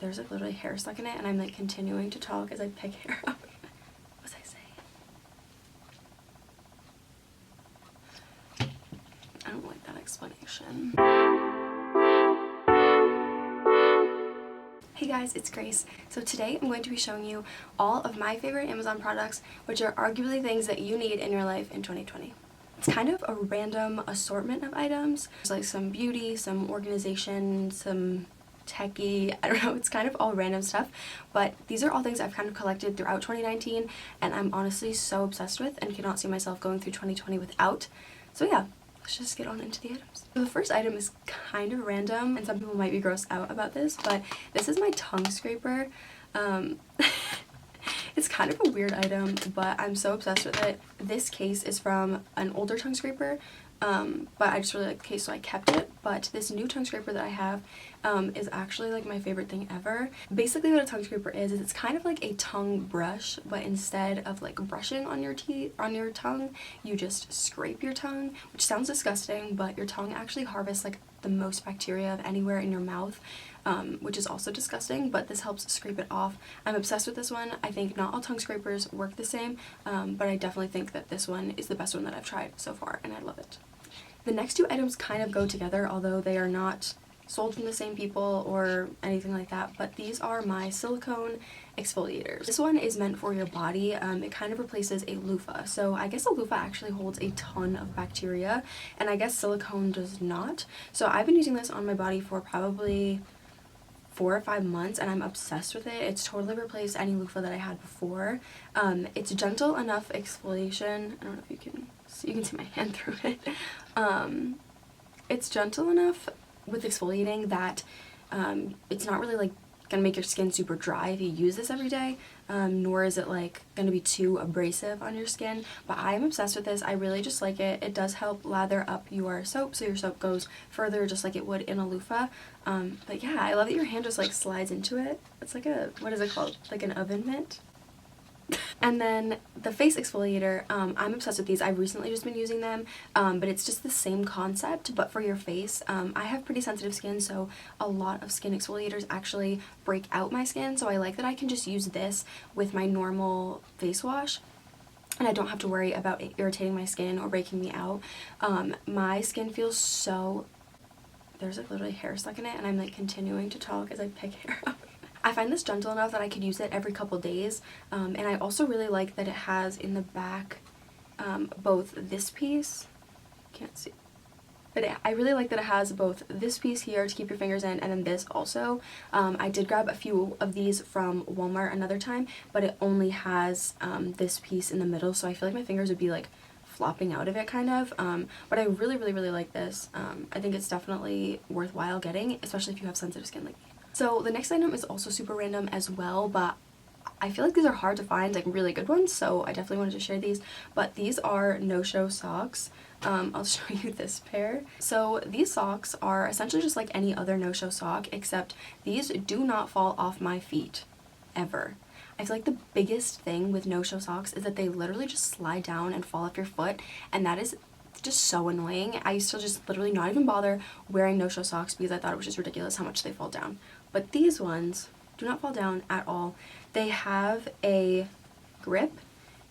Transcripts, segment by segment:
there's like literally hair stuck in it, and I'm like continuing to talk as I pick hair up. What was I saying? I don't like that explanation. Hey guys, it's Grace. So today I'm going to be showing you all of my favorite Amazon products, which are arguably things that you need in your life in 2020. It's kind of a random assortment of items. There's like some beauty, some organization, some techie, I don't know, it's kind of all random stuff, but these are all things I've kind of collected throughout 2019 and I'm honestly so obsessed with and cannot see myself going through 2020 without. So yeah, let's just get on into the items. So the first item is kind of random and some people might be grossed out about this, but this is my tongue scraper. It's kind of a weird item, but I'm so obsessed with it. This case is from an older tongue scraper, but I just really like the case, so I kept it. But this new tongue scraper that I have is actually like my favorite thing ever. Basically what a tongue scraper is it's kind of like a tongue brush, but instead of like brushing on your teeth, on your tongue, you just scrape your tongue, which sounds disgusting, but your tongue actually harvests like the most bacteria of anywhere in your mouth, which is also disgusting, but this helps scrape it off. I'm obsessed with this one. I think not all tongue scrapers work the same, but I definitely think that this one is the best one that I've tried so far, and I love it. The next two items kind of go together, although they are not sold from the same people or anything like that, but these are my silicone exfoliators. This one is meant for your body. It kind of replaces a loofah. So I guess a loofah actually holds a ton of bacteria, and I guess silicone does not. So I've been using this on my body for probably 4 or 5 months and I'm obsessed with it. It's totally replaced any loofah that I had before. It's gentle enough exfoliation. I don't know if you can see my hand through it. It's gentle enough with exfoliating that it's not really like gonna make your skin super dry if you use this every day, nor is it like gonna be too abrasive on your skin, but I'm obsessed with this. I really just like it. It does help lather up your soap so your soap goes further just like it would in a loofah. But yeah, I love that your hand just like slides into it. It's like a, what is it called, like an oven mitt? And then the face exfoliator, I'm obsessed with these. I've recently just been using them, but it's just the same concept, but for your face. I have pretty sensitive skin, so a lot of skin exfoliators actually break out my skin, so I like that I can just use this with my normal face wash, and I don't have to worry about it irritating my skin or breaking me out. My skin feels so... There's like literally hair stuck in it, and I'm like continuing to talk as I pick hair up. I find this gentle enough that I could use it every couple days, and I also really like that it has in the back both this piece, can't see, but I really like that it has both this piece here to keep your fingers in and then this also. I did grab a few of these from Walmart another time, but it only has this piece in the middle, so I feel like my fingers would be like flopping out of it kind of, but I really like this. I think it's definitely worthwhile getting, especially if you have sensitive skin like me. So the next item is also super random as well, but I feel like these are hard to find, like really good ones, so I definitely wanted to share these. But these are no-show socks. I'll show you this pair. So these socks are essentially just like any other no-show sock, except these do not fall off my feet, ever. I feel like the biggest thing with no-show socks is that they literally just slide down and fall off your foot, and that is just so annoying. I used to just literally not even bother wearing no-show socks because I thought it was just ridiculous how much they fall down. But these ones do not fall down at all. They have a grip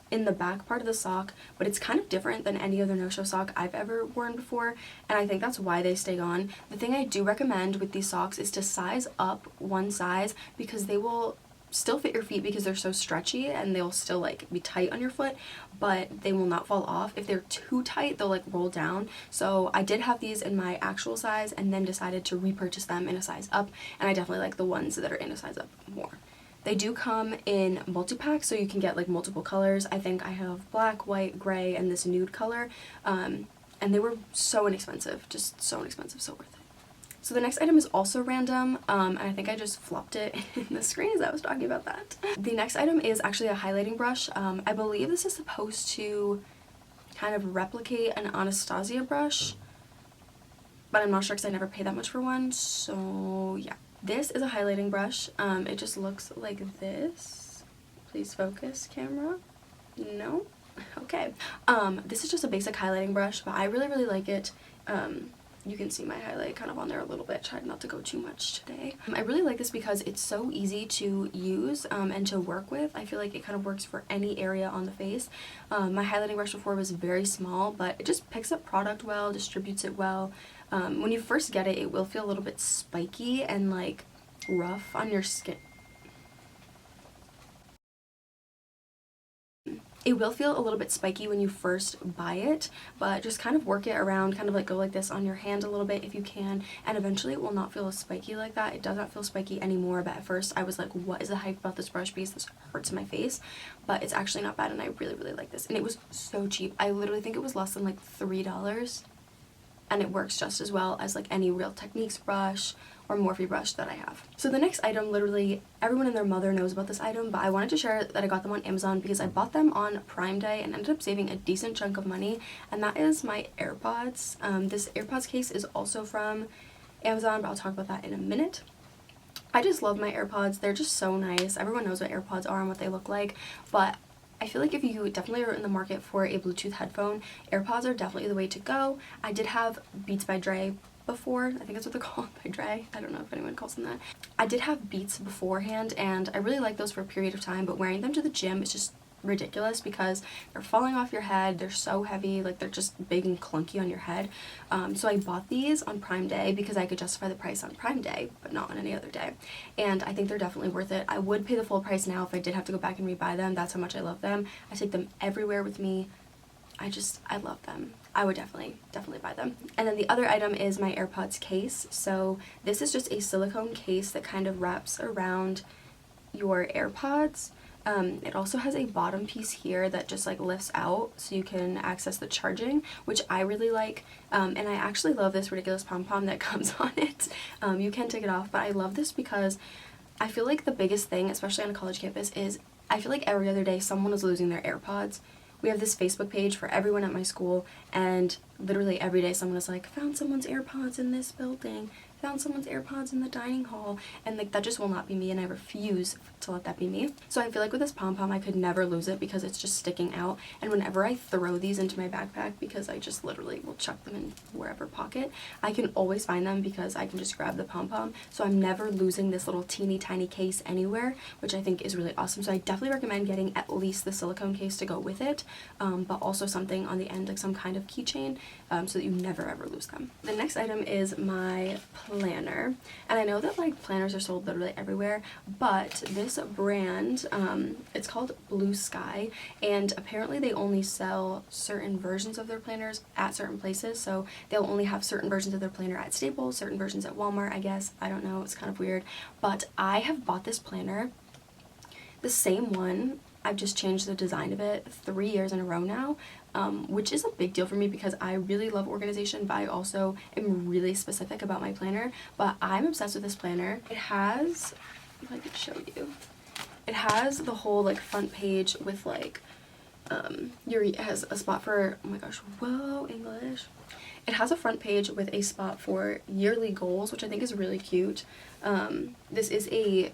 in the back part of the sock, but it's kind of different than any other no-show sock I've ever worn before, and I think that's why they stay on. The thing I do recommend with these socks is to size up one size, because they will still fit your feet because they're so stretchy and they'll still like be tight on your foot, but they will not fall off. If they're too tight, they'll like roll down. So I did have these in my actual size and then decided to repurchase them in a size up, and I definitely like the ones that are in a size up more. They do come in multi-packs, so you can get like multiple colors. I think I have black, white, gray, and this nude color, and they were so inexpensive, just so inexpensive, so worth it. So the next item is also random, and I think I just flopped it in the screen as I was talking about that. The next item is actually a highlighting brush. I believe this is supposed to kind of replicate an Anastasia brush, but I'm not sure because I never paid that much for one, so yeah. This is a highlighting brush. It just looks like this. Please focus, camera. No? Okay. This is just a basic highlighting brush, but I really like it. you can see my highlight kind of on there a little bit. Tried not to go too much today. I really like this because it's so easy to use and to work with. I feel like it kind of works for any area on the face. My highlighting brush before was very small, but it just picks up product well, distributes it well. When you first get it, it will feel a little bit spiky and like rough on your skin. It will feel a little bit spiky when you first buy it, but just kind of work it around, kind of like go like this on your hand a little bit if you can, and eventually it will not feel as spiky like that. It does not feel spiky anymore, but at first I was like, what is the hype about this brush because this hurts my face? But it's actually not bad, and I really, really like this. And it was so cheap. I literally think it was less than like $3, and it works just as well as like any Real Techniques brush or Morphe brush that I have. So the next item, literally everyone and their mother knows about this item, but I wanted to share that I got them on Amazon because I bought them on Prime Day and ended up saving a decent chunk of money, and that is my AirPods. This AirPods case is also from Amazon, but I'll talk about that in a minute. I just love my AirPods. They're just so nice. Everyone knows what AirPods are and what they look like, but I feel like if you definitely are in the market for a Bluetooth headphone, AirPods are definitely the way to go. I did have Beats by Dre before. I think that's what they're called, by Dre. I don't know if anyone calls them that. I did have Beats beforehand, and I really like those for a period of time, but wearing them to the gym is just ridiculous because they're falling off your head. They're so heavy, like they're just big and clunky on your head. So I bought these on Prime Day because I could justify the price on Prime Day, but not on any other day. And I think they're definitely worth it. I would pay the full price now if I did have to go back and rebuy them. That's how much I love them. I take them everywhere with me. I love them. I would definitely buy them. And then the other item is my AirPods case. So this is just a silicone case that kind of wraps around your AirPods. It also has a bottom piece here that just like lifts out so you can access the charging, which I really like. And I actually love this ridiculous pom-pom that comes on it. You can take it off, but I love this because I feel like the biggest thing, especially on a college campus, is I feel like every other day someone is losing their AirPods. We have this Facebook page for everyone at my school, and literally every day someone is like, found someone's AirPods in this building, found someone's AirPods in the dining hall, and like that just will not be me, and I refuse to let that be me. So I feel like with this pom-pom I could never lose it because it's just sticking out, and whenever I throw these into my backpack, because I just literally will chuck them in wherever pocket, I can always find them because I can just grab the pom-pom. So I'm never losing this little teeny tiny case anywhere, which I think is really awesome. So I definitely recommend getting at least the silicone case to go with it, but also something on the end, like some kind of keychain, so that you never ever lose them. The next item is my planner, and I know that like planners are sold literally everywhere, but this brand, it's called Blue Sky, and apparently they only sell certain versions of their planners at certain places. So they'll only have certain versions of their planner at Staples, certain versions at Walmart, I guess. I don't know, it's kind of weird, but I have bought this planner, the same one. I've just changed the design of it 3 years in a row now, which is a big deal for me because I really love organization, but I also am really specific about my planner. But I'm obsessed with this planner. It has, if I could show you, it has the whole like front page with like, it has a spot for, oh my gosh, whoa, English. It has a front page with a spot for yearly goals, which I think is really cute. This is a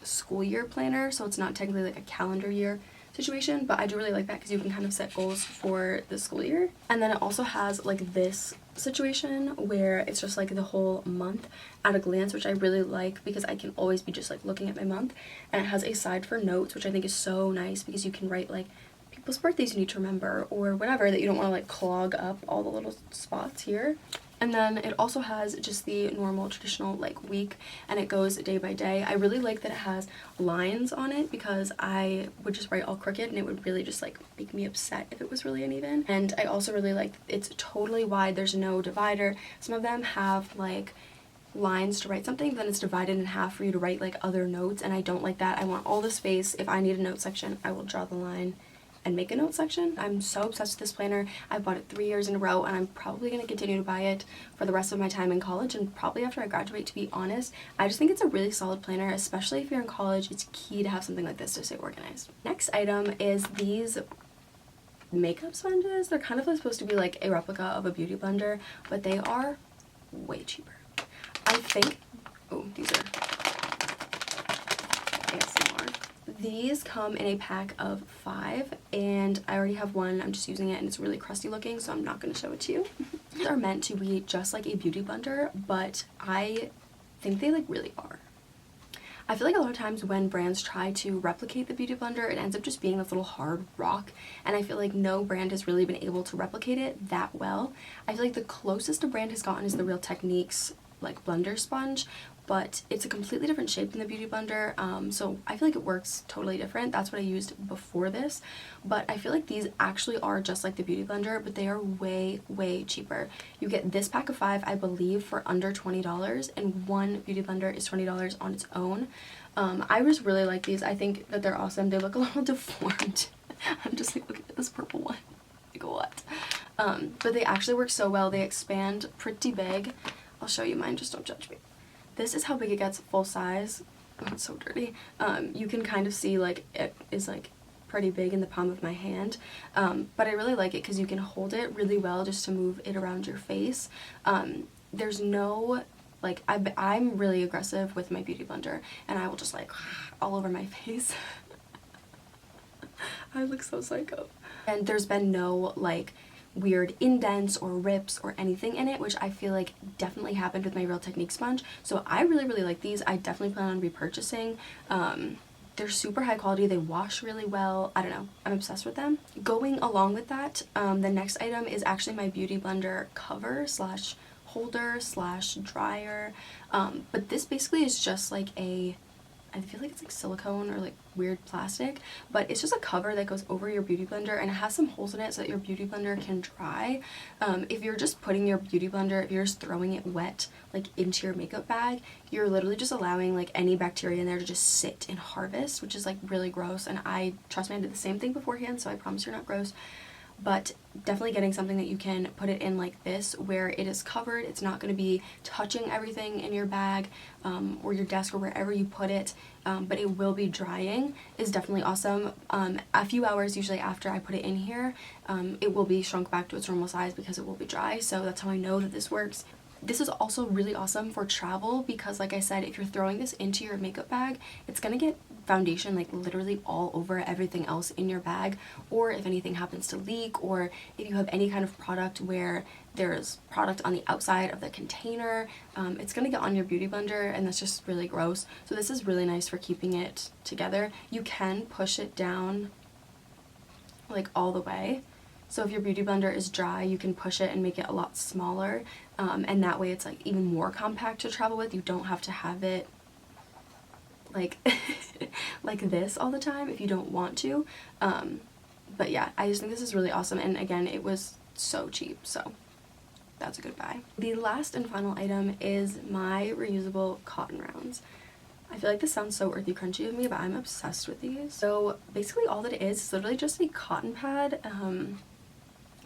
school year planner, so it's not technically like a calendar year situation, but I do really like that because you can kind of set goals for the school year. And then it also has like this situation where it's just like the whole month at a glance, which I really like because I can always be just like looking at my month. And it has a side for notes, which I think is so nice because you can write like people's birthdays you need to remember or whatever, that you don't want to like clog up all the little spots here. And then it also has just the normal traditional like week, and it goes day by day. I really like that it has lines on it because I would just write all crooked and it would really just like make me upset if it was really uneven. And I also really like it's totally wide, there's no divider. Some of them have like lines to write something, then it's divided in half for you to write like other notes, and I don't like that. I want all the space. If I need a note section, I will draw the line and make a note section. I'm so obsessed with this planner. I've bought it 3 years in a row, and I'm probably going to continue to buy it for the rest of my time in college and probably after I graduate, to be honest. I just think it's a really solid planner, especially if you're in college. It's key to have something like this to stay organized. Next item is these makeup sponges. They're kind of supposed to be like a replica of a beauty blender, but they are way cheaper. I think, oh, these are ASMR. These come in a pack of 5, and I already have one. I'm just using it, and it's really crusty looking, so I'm not going to show it to you. These are meant to be just like a beauty blender, but I think they like really are. I feel like a lot of times when brands try to replicate the beauty blender, it ends up just being this little hard rock, and I feel like no brand has really been able to replicate it that well. I feel like the closest a brand has gotten is the Real Techniques like blender sponge, but it's a completely different shape than the beauty blender, so I feel like it works totally different. That's what I used before this, but I feel like these actually are just like the beauty blender, but they are way cheaper. You get this pack of 5, I believe, for under $20, and one beauty blender is $20 on its own. I just really like these. I think that they're awesome. They look a little deformed. I'm just like looking at this purple one, like what? But they actually work so well. They expand pretty big. I'll show you mine, just don't judge me. This is how big it gets full size. Oh, it's so dirty. You can kind of see like it is like pretty big in the palm of my hand, but I really like it because you can hold it really well just to move it around your face. There's no like, I'm really aggressive with my beauty blender, and I will just like all over my face. I look so psycho. And there's been no like weird indents or rips or anything in it, which I feel like definitely happened with my Real Technique sponge. So I really like these. I definitely plan on repurchasing. They're super high quality. They wash really well. I don't know. I'm obsessed with them. Going along with that, the next item is actually my beauty blender cover slash holder slash dryer. But this basically is just like I feel like it's like silicone or like weird plastic, but it's just a cover that goes over your beauty blender, and it has some holes in it so that your beauty blender can dry. If you're just putting your beauty blender, if you're just throwing it wet like into your makeup bag, you're literally just allowing like any bacteria in there to just sit and harvest, which is like really gross. And trust me, I did the same thing beforehand, so I promise you're not gross. But definitely getting something that you can put it in like this, where it is covered. It's not going to be touching everything in your bag or your desk or wherever you put it, but it will be drying, is definitely awesome. A few hours usually after I put it in here, it will be shrunk back to its normal size because it will be dry, so that's how I know that this works. This is also really awesome for travel because, like I said, if you're throwing this into your makeup bag, it's going to get foundation like literally all over everything else in your bag, or if anything happens to leak, or if you have any kind of product where there's product on the outside of the container, it's going to get on your beauty blender, and that's just really gross. So this is really nice for keeping it together. You can push it down like all the way. So if your beauty blender is dry, you can push it and make it a lot smaller, and that way it's like even more compact to travel with. You don't have to have it like like this all the time if you don't want to. But yeah, I just think this is really awesome, and again, it was so cheap, so that's a good buy. The last and final item is my reusable cotton rounds. I feel like this sounds so earthy crunchy of me, but I'm obsessed with these. So basically all that it is literally just a cotton pad,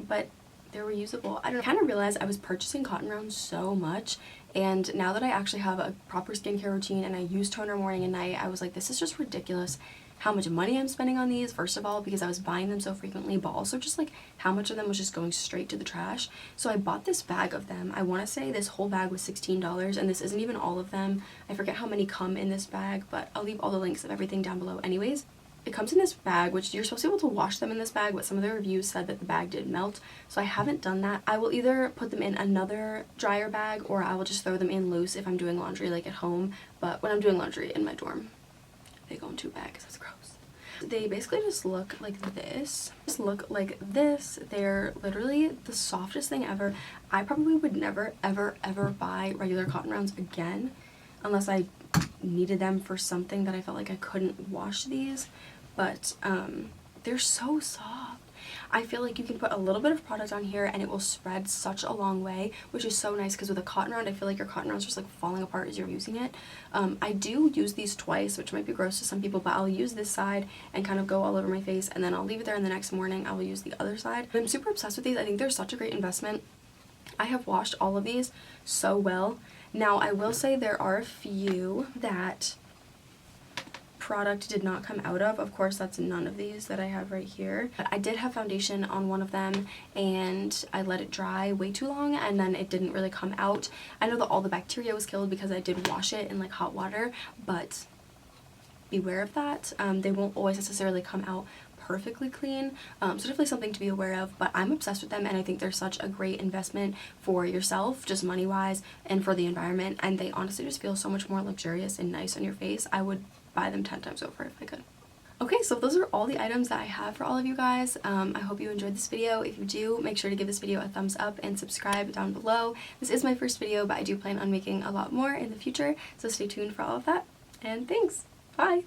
but they're reusable. I kind of realized I was purchasing cotton rounds so much, and now that I actually have a proper skincare routine and I use toner morning and night, I was like, this is just ridiculous how much money I'm spending on these, first of all, because I was buying them so frequently, but also just like how much of them was just going straight to the trash. So I bought this bag of them. I want to say this whole bag was $16, and this isn't even all of them. I forget how many come in this bag, but I'll leave all the links of everything down below anyways. It comes in this bag, which you're supposed to be able to wash them in this bag, but some of the reviews said that the bag did melt, so I haven't done that. I will either put them in another dryer bag, or I will just throw them in loose if I'm doing laundry like at home, but when I'm doing laundry in my dorm, they go into a bag because that's gross. They basically just look like this. They're literally the softest thing ever. I probably would never ever buy regular cotton rounds again unless I needed them for something that I felt like I couldn't wash these, but they're so soft. I feel like you can put a little bit of product on here and it will spread such a long way, which is so nice because with a cotton round, I feel like your cotton round's just like falling apart as you're using it. I do use these twice, which might be gross to some people, but I'll use this side and kind of go all over my face, and then I'll leave it there, and the next morning I will use the other side. I'm super obsessed with these. I think they're such a great investment. I have washed all of these so well. Now, I will say there are a few that product did not come out of. Of course, that's none of these that I have right here. But I did have foundation on one of them, and I let it dry way too long, and then it didn't really come out. I know that all the bacteria was killed because I did wash it in like hot water, but beware of that. They won't always necessarily come out perfectly clean, so definitely something to be aware of, but I'm obsessed with them and I think they're such a great investment for yourself, just money wise, and for the environment, and they honestly just feel so much more luxurious and nice on your face. I would buy them 10 times over if I could. Okay, so those are all the items that I have for all of you guys. I hope you enjoyed this video. If you do, make sure to give this video a thumbs up and subscribe down below. This is my first video, but I do plan on making a lot more in the future, so stay tuned for all of that. And thanks! Bye!